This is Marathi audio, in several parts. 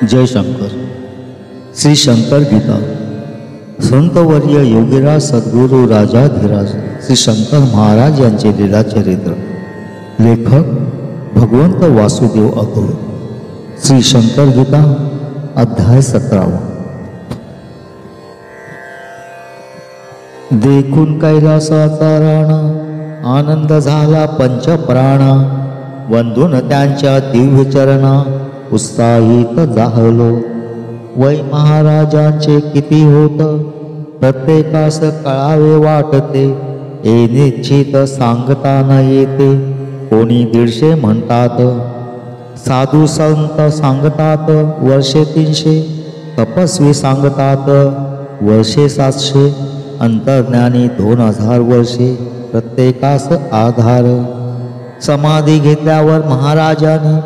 जय शंकर. श्री शंकर गीता. संतवर्य योगीराज सद्गुरू राजाधिराज श्री शंकर महाराज यांचे लीलाचरित्र. लेखक भगवंत वासुदेव अघोर. श्री शंकर गीता अध्याय 17. देखून कैलासाचा राणा आनंद झाला पंचप्राणा. वंदून त्यांच्या दिव्य चरणा उत्साहित जाहलो. वै महाराजांचे किती होत प्रत्येकास कळावे वाटते. ए निश्चित सांगता न येते कोणी 150 म्हणतात. साधू संत सांगतात वर्षे 300. तपस्वी सांगतात वर्षे 700. अंतर्ज्ञानी 2000 वर्षे प्रत्येकास आधार. समाधी घेतल्यावर महाराजांनी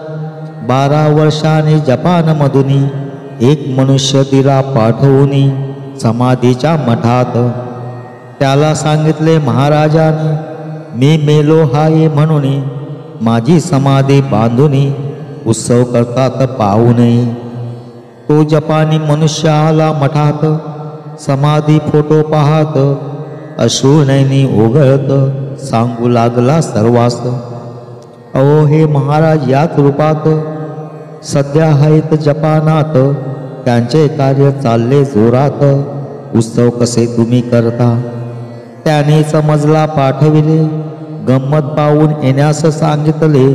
12 वर्षांनी जपानमधून एक मनुष्य दिला पाठवून समाधीच्या मठात. त्याला सांगितले महाराजांनी, मी मेलो हाये म्हणून माझी समाधी बांधून उत्सव करतात पाहू नये. तो जपानी मनुष्य आला मठात. समाधी फोटो पाहत अश्रूनयनी ओघळत सांगू लागला सर्वास, अहो हे महाराज याच रूपात सध्या आहेत जपानात. त्यांचे कार्य चालले जोरात. उत्सव कसे तुम्ही करता. त्याने समजला पाठविले. गंमत पाहून येण्यास सांगितले.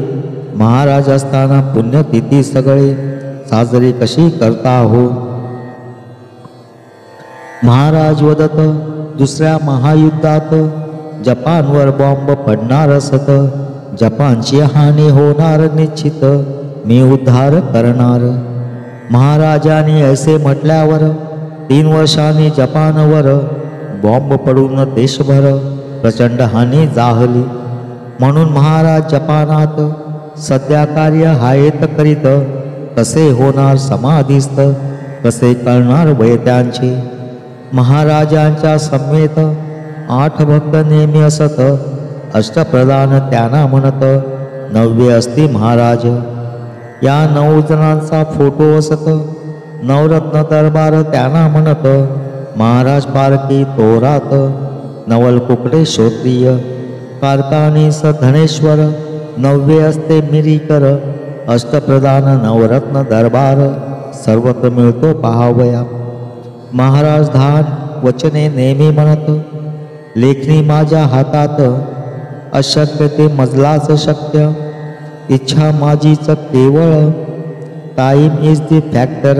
महाराज असताना पुण्यतिथी सगळे साजरी कशी करता हो. महाराज वदत, दुसऱ्या महायुद्धात जपानवर बॉम्ब पडणार असत. जपानची हानी होणार निश्चित. मी उद्धार करणार. महाराजांनी असे म्हटल्यावर 3 वर्षांनी जपानवर बॉम्ब पडून देशभर प्रचंड हानी जाहली. म्हणून महाराज जपानात सध्या कार्य हायेत करीत. कसे होणार समाधीस्थ, कसे कळणार वय त्यांचे. महाराजांच्या समेत 8 भक्त नेहमी असत. अष्टप्रधान त्यांना म्हणत. 9 असती महाराज. या 9 जणांचा फोटो असत. नवरत्न दरबार त्यांना म्हणत. महाराज पारखी तोरात. नवल कुकडे श्रोत्रिय. कारकानीस धनेश्वर. 9 असते मिरीकर. अष्टप्रधान नवरत्न दरबार सर्वत्र मिळतो पहावया. महाराज धान वचने नेहमी म्हणत. लेखणी माझ्या हातात. अशक्य ते मजलाच शक्य. इच्छा माझीच केवळ. Time is the factor.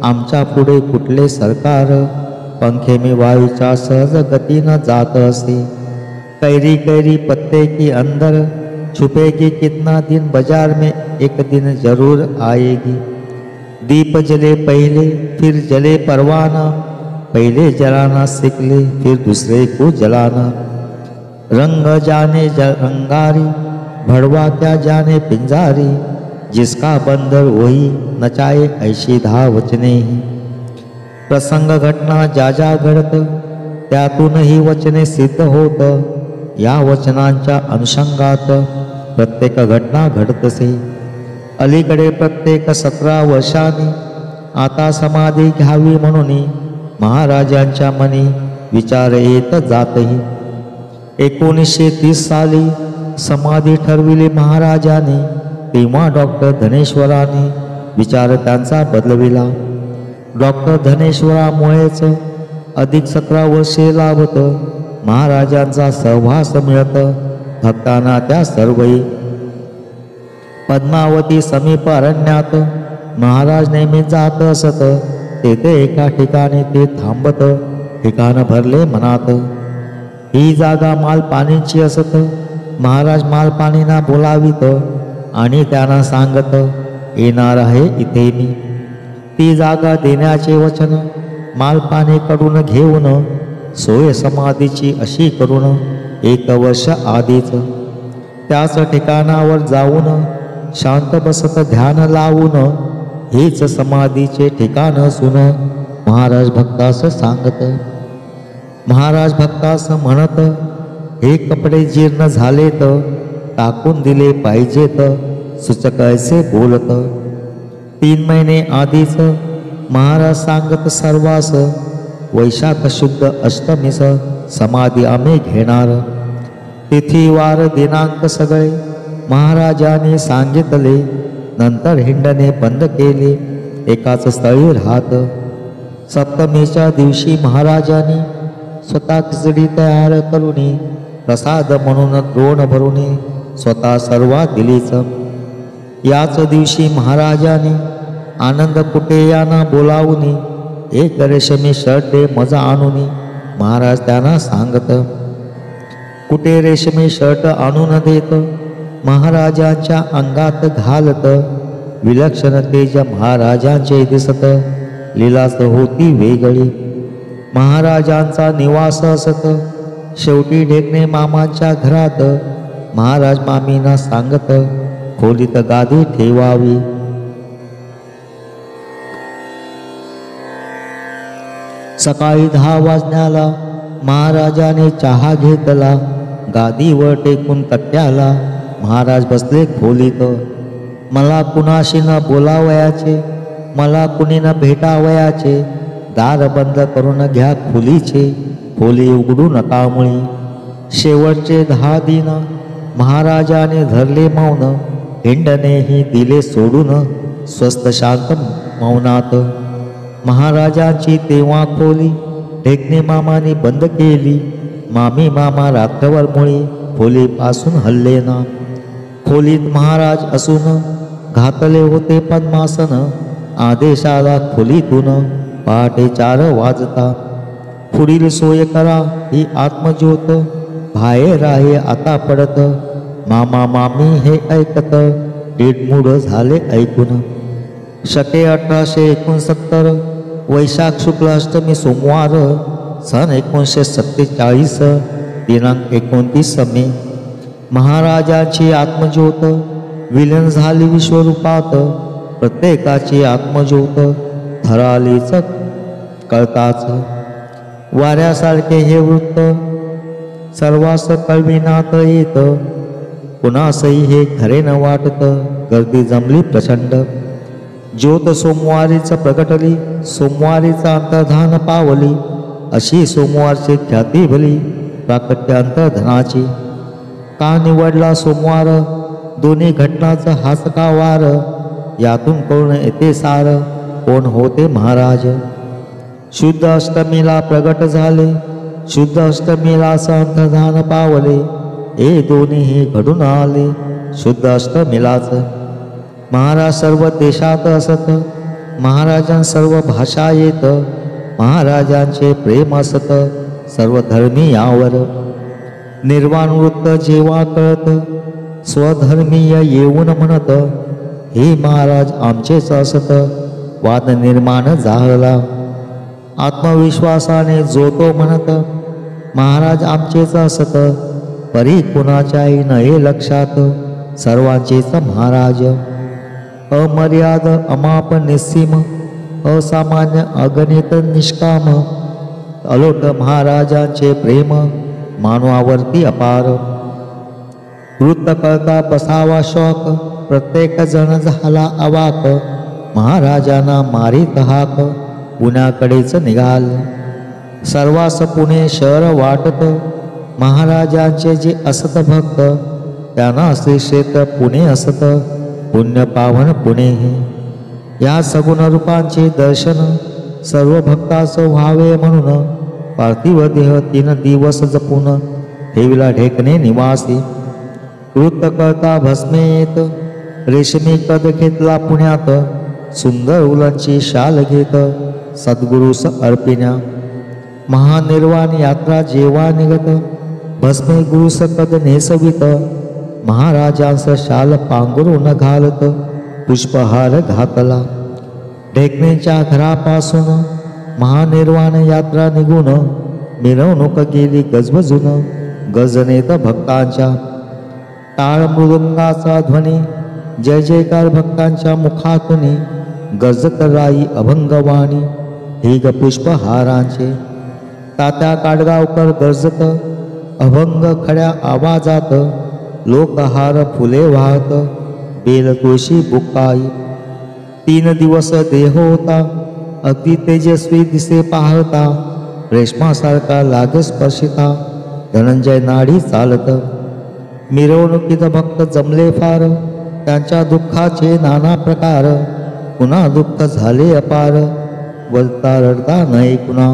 आमच्या पुढे कुठले सरकार. पंखे में वायूच्या सहज गतीनं जात असे. कैरी कैरी पत्ते की अंदर छुपेगी कितना दिन. बाजार में एक दिन जरूर आएगी. दीप जले पहले फिर जले परवाना. पहले जलाना सीख ले फिर दूसरे को जलाना. रंग जाने रंगारी भड़वा क्या जाने पिंजारी. जिसका बंदर वही नचाए ऐशी 10 वचने ही. प्रसंग घटना ज्या ज्या घडत त्यातूनही वचने सिद्ध होत. या वचनांच्या अनुषंगात प्रत्येक घटना घडतसे. अलीकडे प्रत्येक 17 वर्षांनी आता समाधी घ्यावी म्हणून महाराजांच्या मनी विचार येत जातही. 1930 साली समाधी ठरविली महाराजांनी. तेव्हा डॉक्टर धनेश्वरांनी विचार त्यांचा बदलविला. डॉक्टर धनेश्वरामुळेच अधिक 17 वर्षे लाभत. महाराजांचा सहवास मिळत. भक्तांना त्या सर्वही. पद्मावती समीप अरण्यात महाराज नेहमी जात असत. तेथे एका ठिकाणी ते थांबत. ठिकाण भरले मनात. ही जागा मालपाणीची असत. महाराज मालपाणींना बोलावित आणि त्यांना सांगत, येणार आहे इथे मी. ती जागा देण्याचे वचन मालपाणीकडून घेऊन सोय समाधीची अशी करून 1 वर्ष आधीच त्याच ठिकाणावर जाऊन शांत बसत ध्यान लावून हेच समाधीचे ठिकाण असून महाराज भक्तास सांगत. महाराज भक्तास म्हणत, हे कपडे जीर्ण झालेत टाकून दिले पाहिजेत. सुचक ऐसे बोलत. 3 महिने आधीच महाराज सांगत सर्वास, वैशाख शुद्ध अष्टमीस समाधी आम्ही घेणार. तिथी वार दिनांक सगळे महाराजांनी सांगितले. नंतर हिंडणे बंद केले, एकाच स्थळी राहत. सप्तमीच्या दिवशी महाराजांनी स्वतः खिचडी तयार करून प्रसाद म्हणून द्रोण भरून स्वतः सर्वात दिलीच. याच दिवशी महाराजांनी आनंद कुटेयांना बोलावून एक रेशमी शर्ट मजा आणून महाराज त्यांना सांगत. कुटे रेशमी शर्ट आणून देत, महाराजांच्या अंगात घालत. विलक्षण तेज महाराजांचे दिसत, लीलाच होती वेगळी. महाराजांचा निवास असत. शेवटी ढेकणे मामांच्या घरात महाराज मामींना सांगत, खोलीत गादी ठेवावी. सकाळी 10 वाजण्याला महाराजाने चहा घेतला. गादीवर टेकून तट्ट्याला महाराज बसले खोलीत. मला कुणाशी न बोलावयाचे, मला कुणी न भेटावयाचे. दार बंद करून घ्या खोलीचे, खोली उघडू नका मुळी. शेवटचे 10 दिन महाराजाने धरले मौन. हिंडणेही दिले सोडून, स्वस्थ शांत मौनात. महाराजांची तेव्हा खोली ढेकणे मामाने बंद केली. मामी मामा रात्रभर मुळी खोलीपासून हल्ले ना. खोलीत महाराज असून घातले होते पद्मासन. आदेश आला खोलीतून पहाटे 4 वाजता. पुढील सोय करा ही आत्मज्योत, बाहेर आहे आता पडत. मामा मामी हे ऐकत, डीडमूड झाले ऐकून. शके 1869 वैशाख शुक्ल अष्टमी सोमवार सन 1947 दिनांक 29 मे. महाराजांची आत्मज्योत विलीन झाली विश्वरूपात. प्रत्येकाची आत्मज्योत थरालीच कळताच. वाऱ्यासारखे हे वृत्त सर्वांस कळविनात येत. कुणासही हे खरे न वाटत, गर्दी जमली प्रचंड. ज्योत सोमवारीच प्रगटली, सोमवारीचा अंतर्धान पावली. अशी सोमवारची ख्याती भली, प्राकट्य अंतर्धनाची. का निवडला सोमवार, दोन्ही घटनाचा हाच का वार. यातून कळून येते सार, कोण होते महाराज. शुद्ध अष्टमीला प्रगट झाले, शुद्ध अष्टमीला अंतर्धान पावले. हे दोन्ही घडून आले शुद्ध अष्टमीलाच. महाराज सर्व देशात असत, महाराजां सर्व भाषा येत. महाराजांचे प्रेम असत सर्व धर्मीयावर. निर्वाण वृत्त जेव्हा कळत, स्वधर्मीय येऊन म्हणत, हे महाराज आमचेच असत. वाद निर्माण झाला. आत्मविश्वासाने जो तो म्हणत, महाराज आमचेच असत. परी कुणाच्याही नये लक्षात, सर्वांचेच महाराज. अमर्याद अमाप निस्सीम, असामान्य अगणित निष्काम. अलोट महाराजांचे प्रेम मानवावरती अपार. वृत्त कळता बसावा शौक, प्रत्येक जण झाला अवाक. महाराजांना मारीत हाक, पुण्याकडेच निघाल. सर्वास पुणे शहर वाटत, महाराजांचे जे असत भक्त, त्यांना श्री क्षेत्र पुणे असत. पुण्य पावन पुणे हे. या सगुण रूपांचे दर्शन सर्व भक्तास व्हावे म्हणून, पार्थिव देह 3 दिवस जपून ठेविला ढेकणे निवासी. वृत्त कळता भस्मे येत, रेशमी कद घेतला पुण्यात. सुंदर उलांची शाल घेत सद्गुरूस अर्पिण्या. महानिर्वाण यात्रा जेव्हा निघत, भस्मे गुरुस कद नेसवित. महाराजांस शाल पांघरून घालत, पुष्पहार घातला. ढेकणेच्या घरापासून महानिर्वाण यात्रा निघून, मिरवणूक गेली गजबजून. गजनेत भक्तांच्या टाळ मृदुंगाचा ध्वनी, जय जयकार भक्तांच्या मुखातून. गजत राई अभंगवाणी, ढीग पुष्पहारांचे. तात्या काडगावकर गरजत, अभंग खड्या आवाजात. लोकहार फुले वाहत, बेल तुळशी बुकाई. 3 दिवस देह होता, अगदी तेजस्वी दिसे पाहता, रेशमासारखा लागे स्पर्शिता, धनंजय नाडी चालत. मिरवणुकीत भक्त जमले फार, त्यांच्या दुःखाचे नाना प्रकार, पुन्हा दुःख झाले अपार, वरता रडता नाही कुणा.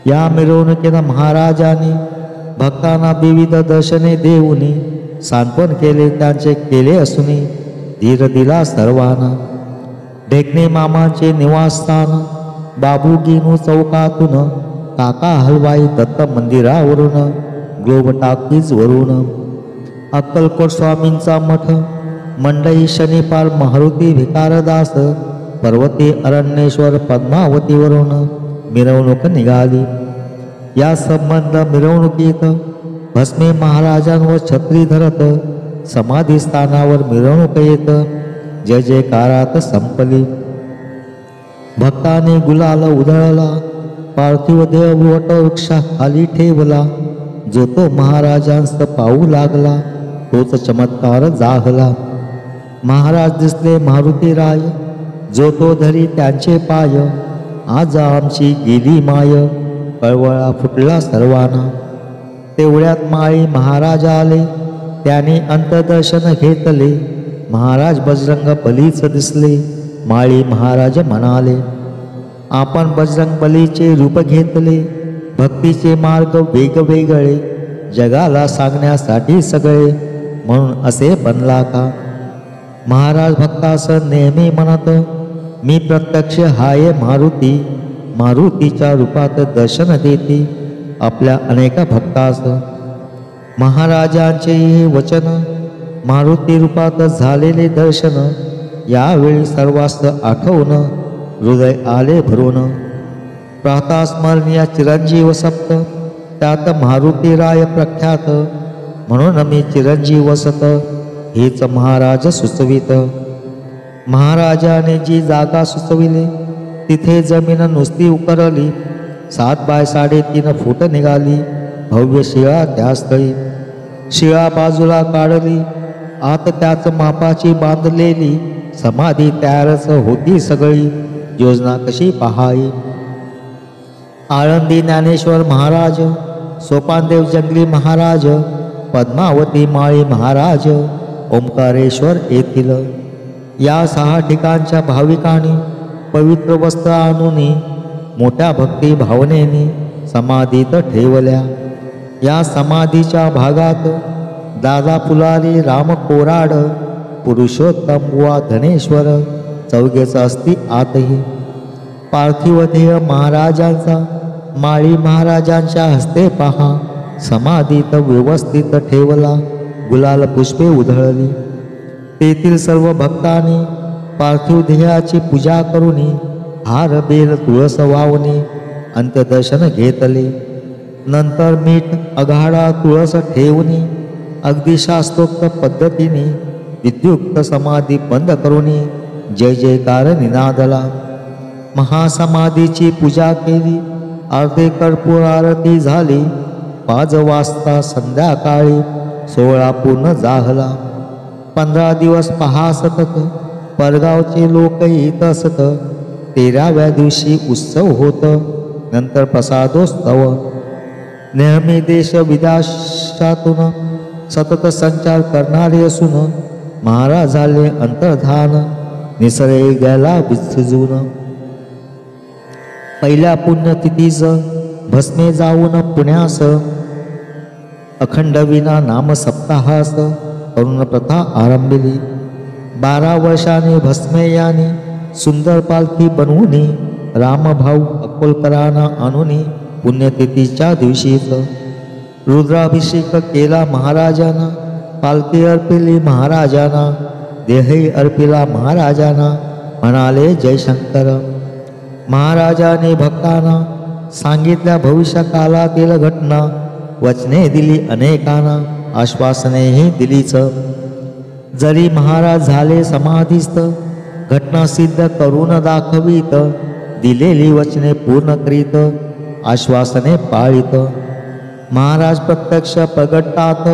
या मिरवणुकीत महाराजांनी भक्तांना विविध दर्शने देऊनी सांत्वन केले, त्यांचे केले असुनी धीर दिला सर्वांना. ढेकणे मामांचे निवासस्थान, बाबू गिनू चौकातून, काका हलवाई दत्त मंदिरावरून, ग्लोब टाकीज वरून, अक्कलकोट स्वामींचा मठ, मंडई शनिपाल मारुती भिकारदास, पर्वती अरण्येश्वर पद्मावतीवरून मिरवणूक निघाली. या संबंध मिरवणुकीत भस्मे महाराजांवर छत्री धरत समाधी स्थानावर मिरवणूक येत जय जयकारात संपली. भक्ताने गुलाल उधळला, पार्थिव देह वटवृक्षा खाली ठेवला, जो तो महाराजांस पाहू लागला, तोच चमत्कार जाहला. महाराज दिसले मारुती राय, जो तो धरी त्यांचे पाय, आज आमची गेली माय, कळवळा फुटला सर्वांना. तेवढ्यात माळी महाराज आले, त्याने अंतदर्शन घेतले, महाराज बजरंग बलीच दिसले. माळी महाराज म्हणाले, आपण बजरंग बलीचे रूप घेतले, भक्तीचे मार्ग वेगवेगळे, जगाला सांगण्यासाठी सगळे, म्हणून असे बनला का. महाराज भक्तास नेहमी म्हणत, मी प्रत्यक्ष हाय मारुती, मारुतीच्या रूपात दर्शन देते आपल्या अनेक भक्तास. महाराजांचे हे वचन, मारुती रूपात झालेले दर्शन, यावेळी सर्वांस आठवून हृदय आले भरून. प्रातःस्मरणीय चिरंजीव सप्त, त्यात मारुती राय प्रख्यात, म्हणून मी चिरंजीव सत, हेच महाराज सुचवित. महाराजाने जी जागा सुचविली, तिथे जमीन नुसती उकरली, 7 बाय 3.5 फूट निघाली, भव्य शिळा त्या स्थळी. शिळा बाजूला काढली, आत त्याच मापाची बांधलेली समाधी तयारच होती सगळी, योजना कशी पहावी. आळंदी ज्ञानेश्वर महाराज, सोपानदेव जंगली महाराज, पद्मावती माळी महाराज, ओंकारेश्वर येथील या 6 ठिकाणच्या भाविकांनी पवित्र वस्त्र आणून मोठ्या भक्ती भावनेने समाधीत ठेवल्या. या समाधीच्या भागात दादा पुलारी, राम कोराड, पुरुषोत्तम बुवा धनेश्वर चौघेच असती आतही. पार्थिव देह महाराजांचा माळी महाराजांच्या हस्ते पहा समाधीत व्यवस्थित ठेवला, गुलाल पुष्पे उधळली. तेथील सर्व भक्तांनी पार्थिव देहाची पूजा करून हार बेल तुळस वावणे अंत्यदर्शन घेतले. नंतर मीठ अघाडा तुळस ठेवून अगदी शास्त्रोक्त पद्धतीने विद्युक्त समाधी बंद करून जय जयकार निनादला. महासमाधीची पूजा केली, अर्धे कर्पूर आरती झाली. 5 वाजता संध्याकाळी 16 पूर्ण जाहला. 15 दिवस पहा सतत परगावचे लोक येत असत. 13व्या दिवशी उत्सव होत, नंतर प्रसादोत्सव. नेहमी देश विदेशातून सतत संचार करणारे असून महाराज झाले अंतर्धान, निसरे गेला विसजून. पहिल्या पुण्यतिथीस भस्मे जाऊन पुण्यास, अखंड विना नाम सप्ताहास करून प्रथा आरंभिली. 12 वर्षांनी भस्मे याने सुंदर पालखी बनवून रामभाऊ अकोलकरांना आणून पुण्यतिथीच्या दिवशीच रुद्राभिषेक केला महाराजांना. पालखी अर्पिली महाराजांना, देहही अर्पिला महाराजांना. म्हणाले जयशंकर. महाराजाने भक्तांना सांगितल्या भविष्यकालातील घटना, वचने दिली अनेकांना, आश्वासनेही दिलीच. जरी महाराज झाले समाधीस्थ, घटना सिद्ध करून दाखवित, दिलेली वचने पूर्ण करीत, आश्वासने पाळीत. महाराज प्रत्यक्ष प्रगटतात,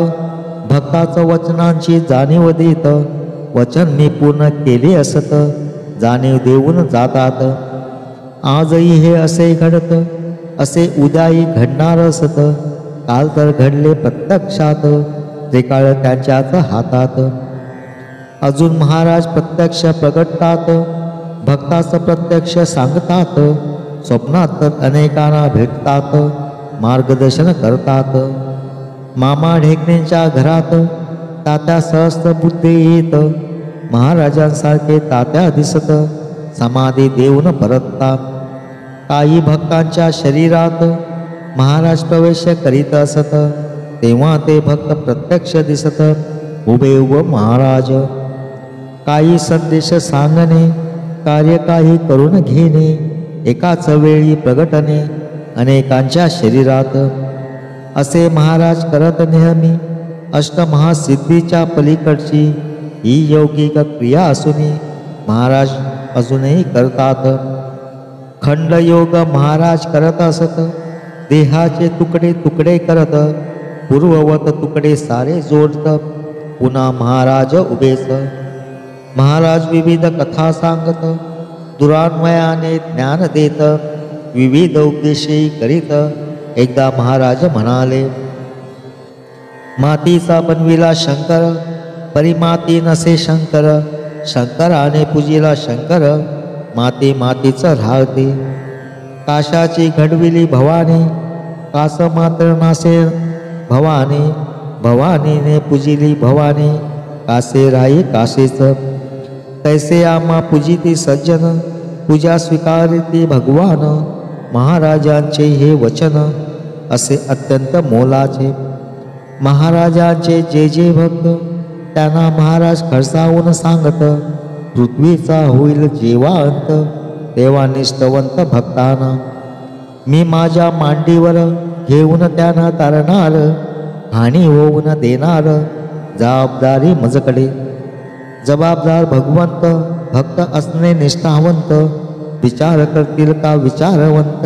भक्ताचं वचनांची जाणीव देत, वचन मी पूर्ण केले असत, जाणीव देऊन जातात. आजही हे असे घडत, असे उद्याही घडणार असत. काल तर घडले प्रत्यक्षात, त्रिकाळ त्यांच्याच हातात. अजून महाराज प्रत्यक्ष प्रगटतात, भक्तास प्रत्यक्ष सांगतात. स्वप्नात तर अनेकांना भेटतात, मार्गदर्शन करतात. मामा ढेकणेंच्या घरात तात्या सहस्त्र बुद्धे येत. महाराजांसारखे तात्या दिसत, समाधी देऊन परततात. काही भक्तांच्या शरीरात महाराज प्रवेश करीत असत, तेव्हा ते भक्त प्रत्यक्ष दिसत उभे महाराज. काही संदेश सांगणे, कार्य काही करून घेणे, एकाच वेळी प्रगटणे अनेकांच्या शरीरात. असे महाराज करत नेहमी. अष्टमहासिद्धीच्या पलीकडची ही यौगिक क्रिया असूनही महाराज अजूनही करतात. खंडयोग महाराज करत असत, देहाचे तुकडे तुकडे करत, पूर्ववत तुकडे सारे जोडत, पुन्हा महाराज उभेच. महाराज विविध कथा सांगत, दुरान्वयाने ज्ञान देत, विविध उपदेशही करीत. एकदा महाराज म्हणाले, मातीचा बनविला शंकर, परिमाती नसे शंकर. शंकराने पूजिला शंकर, माती मातीच राहते. काशाची घडविली भवानी, कास मात्र नासे भवानी. भवानीने पूजिली भवानी, कासे राही कासेच. तैसे आम्हा पूजिती सज्जन, पूजा स्वीकारिती भगवान. महाराजांचे हे वचन असे अत्यंत मोलाचे. महाराजांचे जे जे भक्त त्यांना महाराज खडसावून सांगत, पृथ्वीचा होईल जेव्हा अंत, तेव्हा निष्ठवंत भक्तांना मी माझ्या मांडीवर घेऊन त्यांना तारणार. हानी होऊन देणार जबाबदारी मजकडे. जबाबदार भगवंत, भक्त असणे निष्ठावंत. विचार करतील का विचारवंत,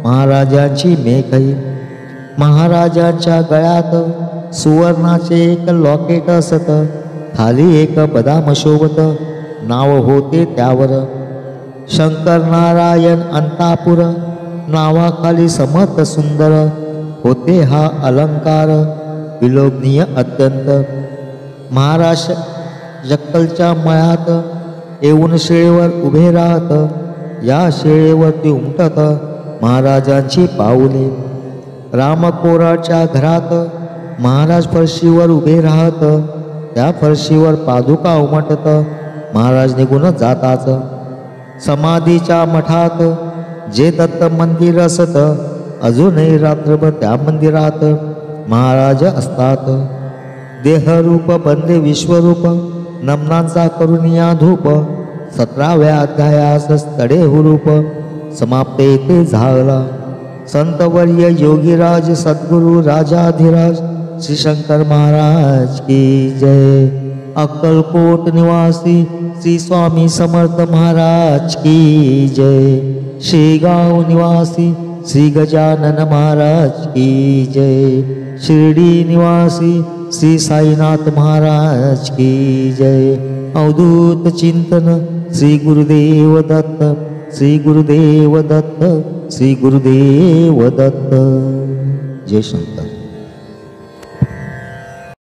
महाराजांची मेघई. महाराजांच्या गळ्यात सुवर्णाचे एक लॉकेट असत, खाली एक बदाम शोभत, नाव होते त्यावर शंकर नारायण अंतापुर. नावाखाली समर्थ सुंदर होते हा अलंकार, विलोभनीय अत्यंत. महाराज जक्कलच्या मळ्यात येऊन शिळेवर उभे राहत, या शिळेवरती उमटत महाराजांची पाऊले. रामकोराच्या घरात महाराज फरशीवर उभे राहत, त्या फरशीवर पादुका उमटत महाराज निघून जाताच. समाधीच्या मठात जे दत्त मंदिर असत, अजूनही रात्रभर त्या मंदिरात महाराज असतात. देहरूप बनले विश्वरूप, नमनांचा करुनिया धूप. 17व्या अध्यायास तडे हुरूप, समाप्त येथे झाला. संतवर्य योगीराज सद्गुरु राजाधिराज श्री शंकर महाराज की जय. अक्कलकोट निवासी श्री स्वामी समर्थ महाराज की जय. शेगाव निवासी श्री गजानन महाराज की जय. शिर्डी निवासी श्री साईनाथ महाराज की जय. अवधूत चिंतन श्री गुरुदेव दत्त, श्री गुरुदेव दत्त, श्री गुरुदेव दत्त. जय शंकर.